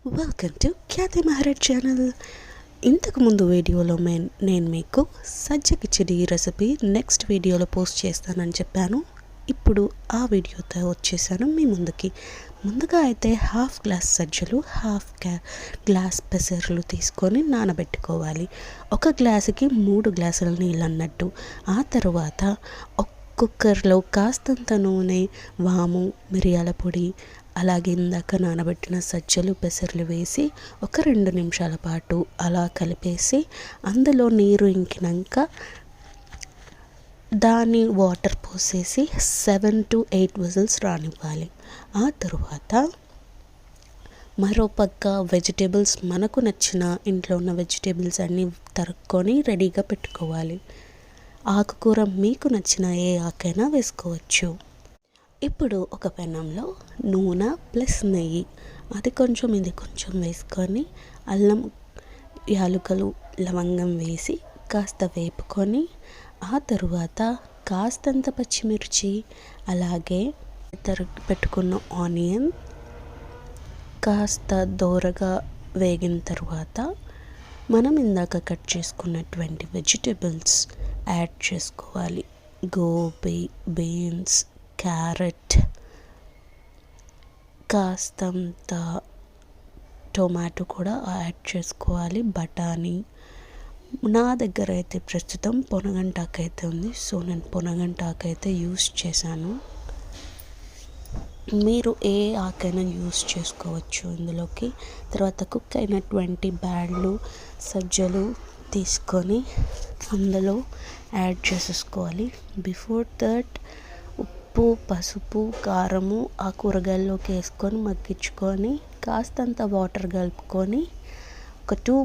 Welcome to Khyati Maharaj channel. ఇంతకుముందు వీడియోలో నేను మీకు సజ్జ కిచిడి రెసిపీ నెక్స్ట్ వీడియోలో పోస్ట్ చేస్తానని చెప్పాను. ఇప్పుడు ఆ వీడియోతో వచ్చేసాను మీ ముందుకి. ముందుగా అయితే హాఫ్ గ్లాస్ సజ్జలు, గ్లాస్ పెసర్లు తీసుకొని నానబెట్టుకోవాలి. ఒక గ్లాసుకి 3 గ్లాసుల నీళ్ళు అన్నట్టు. ఆ తర్వాత కుక్కర్లో కాస్తంత నూనె, వాము, మిరియాల పొడి, అలాగే ఇందాక నానబెట్టిన సజ్జలు, పెసర్లు వేసి ఒక 2 నిమిషాల పాటు అలా కలిపేసి అందులో నీరు ఇంకినాక దాన్ని వాటర్ పోసేసి 7 to 8 విజిల్స్ రానివ్వాలి. ఆ తరువాత మరోపక్క వెజిటేబుల్స్, మనకు నచ్చిన ఇంట్లో ఉన్న వెజిటేబుల్స్ అన్నీ తరుక్కొని రెడీగా పెట్టుకోవాలి. ఆకుకూర మీకు నచ్చిన ఏ ఆకైనా వేసుకోవచ్చు. ఇప్పుడు ఒక పెనంలో నూనె ప్లస్ నెయ్యి, అది కొంచెం ఇది కొంచెం వేసుకొని అల్లం, యాలకులు, లవంగం వేసి కాస్త వేపుకొని ఆ తరువాత కాస్తంత పచ్చిమిర్చి, అలాగే పెట్టుకున్న ఆనియన్ కాస్త దోరగా వేగిన తర్వాత మనం ఇందాక కట్ చేసుకున్నటువంటి వెజిటేబుల్స్ యాడ్ చేసుకోవాలి. గోబీ, బీన్స్, క్యారెట్, కాస్తంత టొమాటో కూడా యాడ్ చేసుకోవాలి. బఠానీ, నా దగ్గర అయితే ప్రస్తుతం పొనగంటాకు అయితే ఉంది, సో నేను పొనగంటాకు అయితే యూస్ చేశాను. మీరు ఏ ఆకైనా యూస్ చేసుకోవచ్చు ఇందులోకి. తర్వాత కుక్ అయినటువంటి బ్యాళ్ళు, సజ్జలు తీసుకొని అందులో యాడ్ చేసేసుకోవాలి. బిఫోర్ దట్ ఉప్పు, పసుపు, కారము ఆ కూరగాయల్లోకి వేసుకొని మగ్గించుకొని కాస్తంత వాటర్ కలుపుకొని ఒక 2